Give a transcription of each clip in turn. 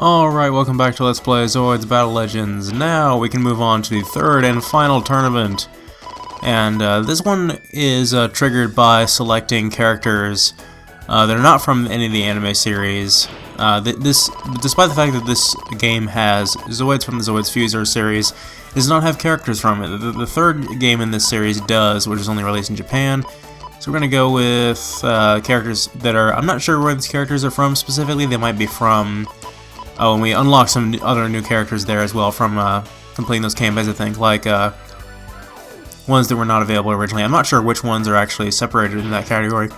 Alright, welcome back to Let's Play Zoids Battle Legends. Now we can move on to the third and final tournament. And this one is triggered by selecting characters that are not from any of the anime series. Despite the fact that this game has Zoids from the Zoids Fuser series, it does not have characters from it. The third game in this series does, which is only released in Japan. So we're going to go with characters that are... I'm not sure where these characters are from specifically. They might be from... Oh, and we unlock some other new characters there as well from completing those campaigns, I think, like ones that were not available originally. I'm not sure which ones are actually separated in that category.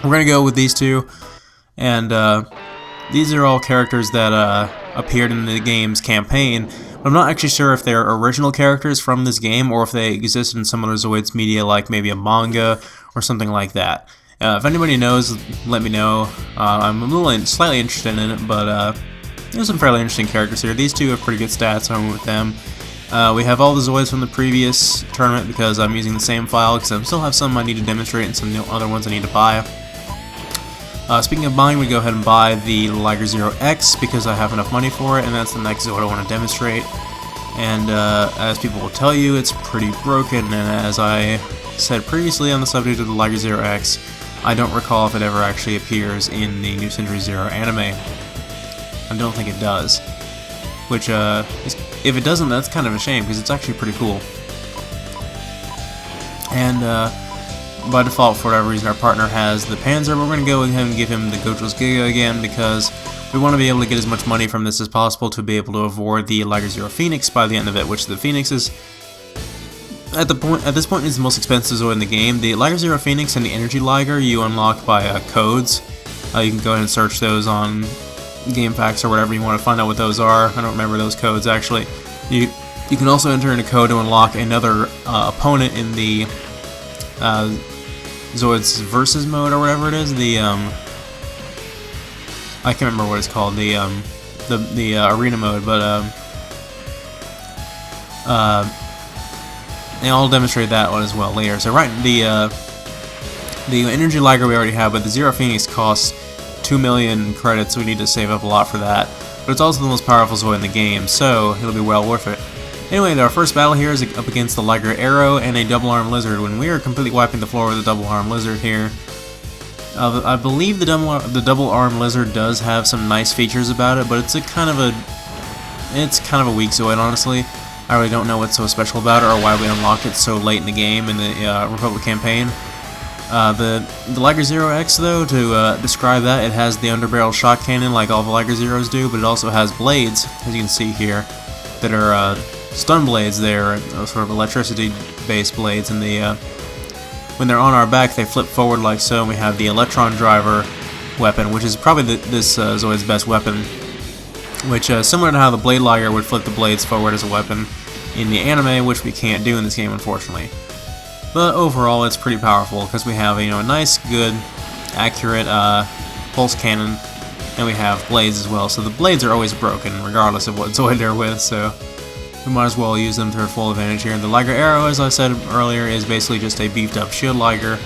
We're going to go with these two, and these are all characters that appeared in the game's campaign. But I'm not actually sure if they're original characters from this game or if they exist in some other Zoids media, like maybe a manga or something like that. If anybody knows, let me know. I'm slightly interested in it, but... there's some fairly interesting characters here. These two have pretty good stats, so I'm with them. We have all the Zoids from the previous tournament because I'm using the same file, because I still have some I need to demonstrate and some other ones I need to buy. Speaking of buying, we go ahead and buy the Liger Zero X because I have enough money for it, and that's the next Zoid I want to demonstrate. And as people will tell you, it's pretty broken, and as I said previously on the subject of the Liger Zero X, I don't recall if it ever actually appears in the New Century Zero anime. I don't think it does, which if it doesn't, that's kind of a shame because it's actually pretty cool. And by default, for whatever reason, our partner has the Panzer, but we're going to go ahead and give him the Gocho's Giga again because we want to be able to get as much money from this as possible to be able to avoid the Liger Zero Phoenix by the end of it, which the Phoenix is at this point is the most expensive Zoid in the game. The Liger Zero Phoenix and the Energy Liger you unlock by codes. You can go ahead and search those on GameFAQs or whatever you want to find out what those are. I don't remember those codes actually. You can also enter in a code to unlock another opponent in the Zoids Versus mode or whatever it is. The I can't remember what it's called. The arena mode, but and I'll demonstrate that one as well later. So right, the Energy Liger we already have, but the Zero Phoenix costs 2 million credits, so we need to save up a lot for that. But it's also the most powerful Zoid in the game, so it'll be well worth it. Anyway, our first battle here is up against the Liger Arrow and a Double Arm Lizard, when we are completely wiping the floor with a Double Arm Lizard here. I believe the Double Arm Lizard does have some nice features about it, but it's kind of a weak Zoid, honestly. I really don't know what's so special about it or why we unlocked it so late in the game in the Republic campaign. The Liger Zero X, though, to describe that, it has the underbarrel shot cannon like all the Liger Zeros do, but it also has blades, as you can see here, that are stun blades. They're sort of electricity-based blades, and when they're on our back, they flip forward like so, and we have the Electron Driver weapon, which is probably this Zoid's best weapon, which, similar to how the Blade Liger would flip the blades forward as a weapon in the anime, which we can't do in this game, unfortunately. But overall, it's pretty powerful because we have a nice, good, accurate pulse cannon, and we have blades as well. So the blades are always broken, regardless of what Zoid they're with. So we might as well use them to their full advantage here. And the Liger Arrow, as I said earlier, is basically just a beefed-up shield Liger,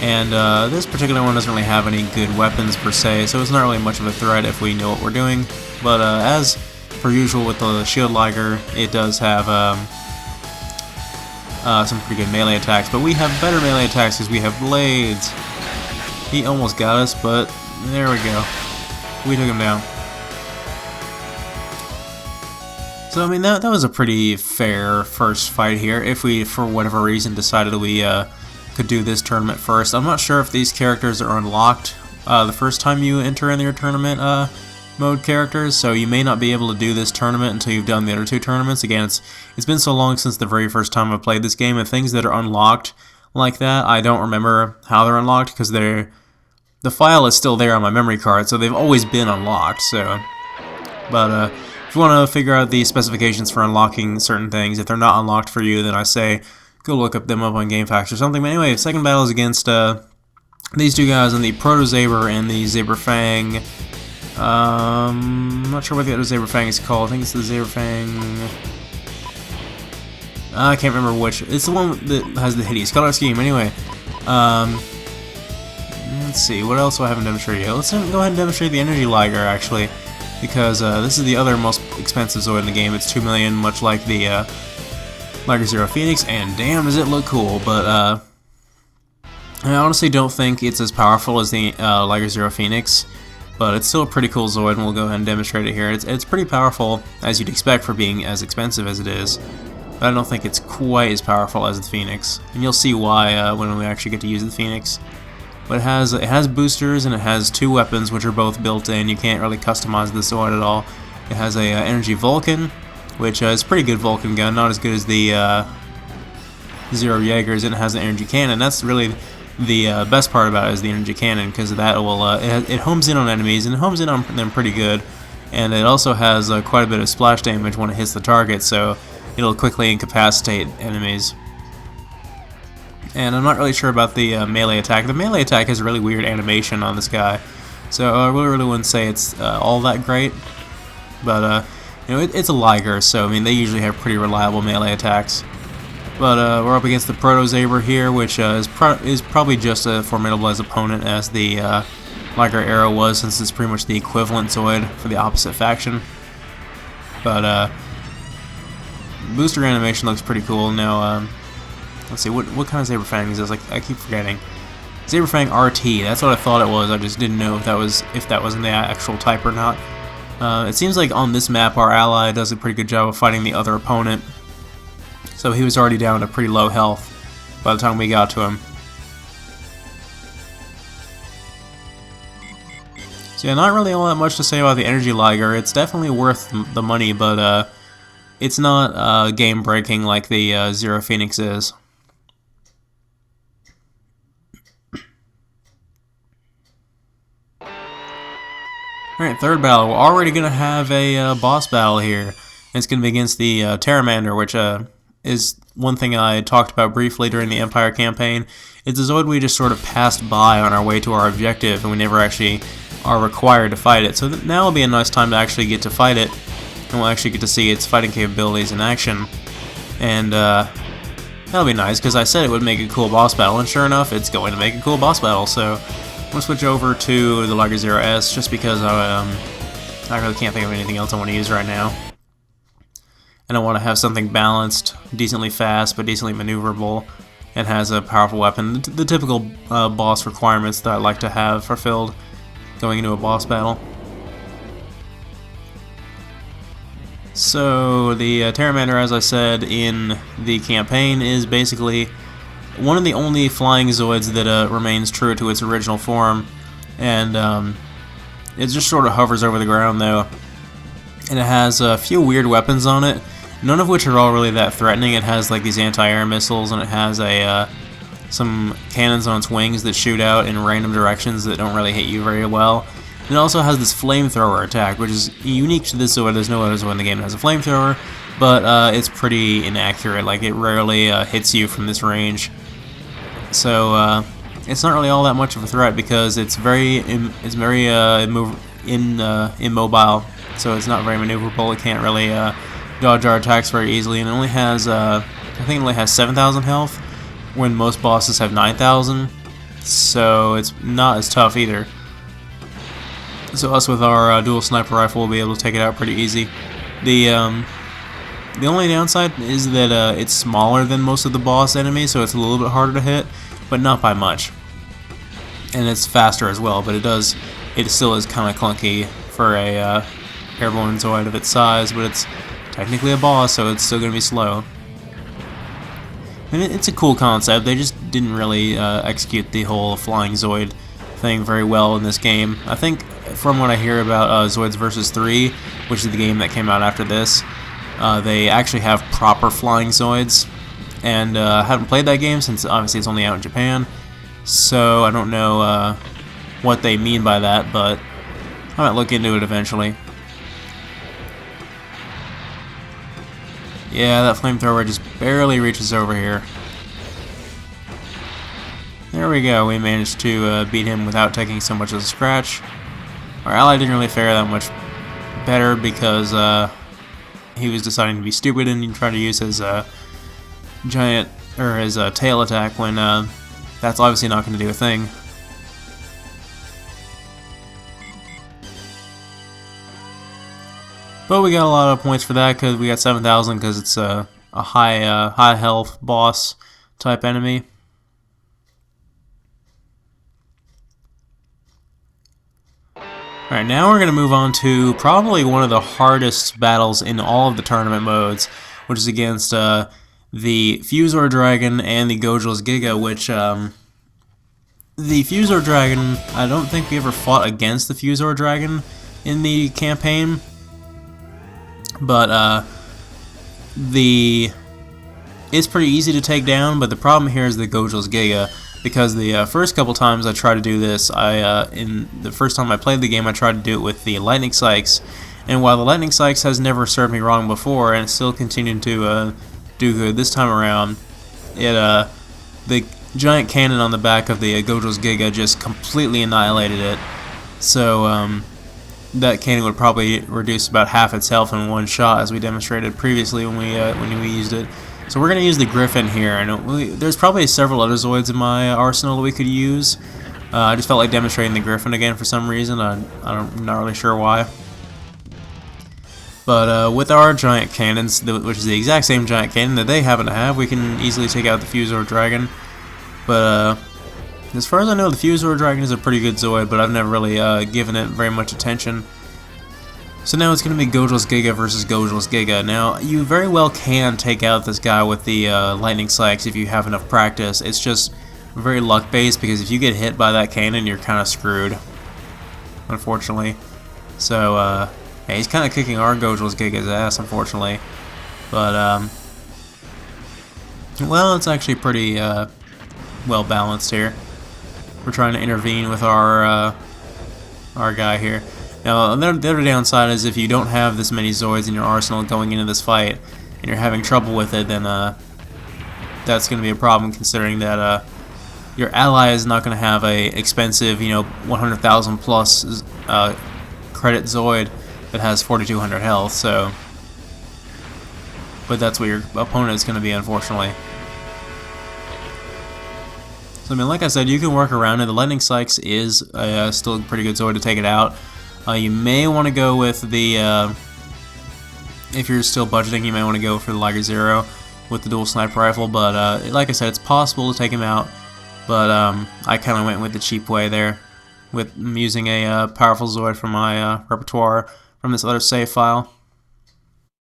and this particular one doesn't really have any good weapons per se, so it's not really much of a threat if we know what we're doing. But as per usual with the shield Liger, it does have some pretty good melee attacks, but we have better melee attacks because we have blades. He almost got us, but there we go. We took him down. So I mean that was a pretty fair first fight here. If we, for whatever reason, decided we could do this tournament first. I'm not sure if these characters are unlocked the first time you enter in your tournament mode characters, so you may not be able to do this tournament until you've done the other two tournaments. Again, it's been so long since the very first time I played this game, and things that are unlocked like that, I don't remember how they're unlocked because the file is still there on my memory card, so they've always been unlocked. So, but if you want to figure out the specifications for unlocking certain things, if they're not unlocked for you, then I say go look them up on GameFAQs or something. But anyway, the second battle is against these two guys in the Proto-Zaber and the Zaberfang. I'm not sure what the other Zaberfang is called. I think it's the Zaberfang... I can't remember which. It's the one that has the hideous color scheme. Anyway, let's see. What else do I haven't demonstrated yet? Let's go ahead and demonstrate the Energy Liger, actually. because this is the other most expensive Zoid in the game. It's 2 million, much like the Liger Zero Phoenix, and damn does it look cool, but I honestly don't think it's as powerful as the Liger Zero Phoenix, but it's still a pretty cool Zoid, and we'll go ahead and demonstrate it here. It's pretty powerful, as you'd expect for being as expensive as it is, but I don't think it's quite as powerful as the Phoenix, and you'll see why when we actually get to use the Phoenix. But it has boosters, and it has 2 weapons, which are both built in. You can't really customize the Zoid at all. It has a Energy Vulcan, which is a pretty good Vulcan gun, not as good as the Zero Jaegers, and it has an energy cannon. That's really the best part about it, is the energy cannon, because that will it homes in on enemies, and it homes in on them pretty good, and it also has quite a bit of splash damage when it hits the target, so it'll quickly incapacitate enemies. And I'm not really sure about the melee attack. The melee attack has a really weird animation on this guy, so I really wouldn't say it's all that great, but you know, it's a Liger, so I mean they usually have pretty reliable melee attacks. But we're up against the Proto Saber here, which is probably just as formidable as opponent as the Liger Arrow was, since it's pretty much the equivalent Zoid for the opposite faction. But booster animation looks pretty cool. Now, let's see, what kind of Saber Fang is this? Like, I keep forgetting. Saber Fang RT. That's what I thought it was. I just didn't know if that was in the actual type or not. It seems like on this map our ally does a pretty good job of fighting the other opponent, so he was already down to pretty low health by the time we got to him. So yeah, not really all that much to say about the Energy Liger. It's definitely worth the money, but it's not game breaking like the Zero Phoenix is. Alright, third battle. We're already going to have a boss battle here. It's going to be against the Terramander, which is one thing I talked about briefly during the Empire campaign. It's a Zoid we just sort of passed by on our way to our objective, and we never actually are required to fight it. So now will be a nice time to actually get to fight it, and we'll actually get to see its fighting capabilities in action. And that'll be nice, because I said it would make a cool boss battle, and sure enough, it's going to make a cool boss battle. So I'm going to switch over to the Liger Zero S, just because I really can't think of anything else I want to use right now. And I want to have something balanced, decently fast, but decently maneuverable, and has a powerful weapon. The typical boss requirements that I like to have fulfilled going into a boss battle. So the Terramander, as I said in the campaign, is basically one of the only flying Zoids that remains true to its original form, and it just sort of hovers over the ground though, and it has a few weird weapons on it, none of which are all really that threatening. It has like these anti-air missiles, and it has some cannons on its wings that shoot out in random directions that don't really hit you very well. And it also has this flamethrower attack, which is unique to this Zoid. There's no other Zoid in the game that has a flamethrower, but it's pretty inaccurate. Like, it rarely hits you from this range. So it's not really all that much of a threat, because it's very immobile, so it's not very maneuverable. It can't really dodge our attacks very easily, and it only has I think it only has 7,000 health, when most bosses have 9,000. So it's not as tough either. So us with our dual sniper rifle will be able to take it out pretty easy. The only downside is that it's smaller than most of the boss enemies, so it's a little bit harder to hit, but not by much. And it's faster as well, but it still is kind of clunky for a airborne Zoid of its size, but it's technically a boss, so it's still going to be slow. And it's a cool concept. They just didn't really execute the whole flying Zoid thing very well in this game. I think from what I hear about Zoids vs. 3, which is the game that came out after this, they actually have proper flying Zoids, and I haven't played that game since obviously it's only out in Japan, so I don't know what they mean by that, but I might look into it eventually. Yeah, that flamethrower just barely reaches over here. There we go, we managed to beat him without taking so much as a scratch. Our ally didn't really fare that much better, because he was deciding to be stupid and try to use his giant, or his tail attack, when that's obviously not going to do a thing. But we got a lot of points for that because we got 7,000 because it's a high health boss type enemy. Alright, now we're going to move on to probably one of the hardest battles in all of the tournament modes, which is against the Fusor Dragon and the Gojil's Giga, which, the Fusor Dragon, I don't think we ever fought against the Fusor Dragon in the campaign, but, it's pretty easy to take down, but the problem here is the Gojil's Giga, because the first couple times I tried to do this, in the first time I played the game, I tried to do it with the Lightning Sykes, and while the Lightning Sykes has never served me wrong before, and it still continued to do good this time around, the giant cannon on the back of the Gojil's Giga just completely annihilated it, so that cannon would probably reduce about half its health in one shot, as we demonstrated previously when we used it. So we're going to use the Griffin here, and there's probably several other Zoids in my arsenal that we could use. I just felt like demonstrating the Griffin again for some reason. I'm not really sure why. But with our giant cannons, which is the exact same giant cannon that they happen to have, we can easily take out the Fusor Dragon. But as far as I know, the Fusor Dragon is a pretty good Zoid, but I've never really given it very much attention. So now it's going to be Gojil's Giga versus Gojil's Giga. Now, you very well can take out this guy with the Lightning Sykes if you have enough practice. It's just very luck-based, because if you get hit by that cannon, you're kind of screwed, unfortunately. So, yeah, he's kind of kicking our Gojil's Giga's ass, unfortunately. But, well, it's actually pretty well balanced here. We're trying to intervene with our guy here. Now, the other downside is if you don't have this many Zoids in your arsenal going into this fight, and you're having trouble with it, then that's going to be a problem, considering that your ally is not going to have a expensive, 100,000 plus credit Zoid that has 4,200 health. So, but that's what your opponent is going to be, unfortunately. So, I mean, like I said, you can work around it. The Lightning Sykes is still a pretty good Zoid to take it out. You may want to go with the, if you're still budgeting, you may want to go for the Liger Zero with the dual sniper rifle, but like I said, it's possible to take him out, but I kind of went with the cheap way there, with using a powerful Zoid from my repertoire from this other save file.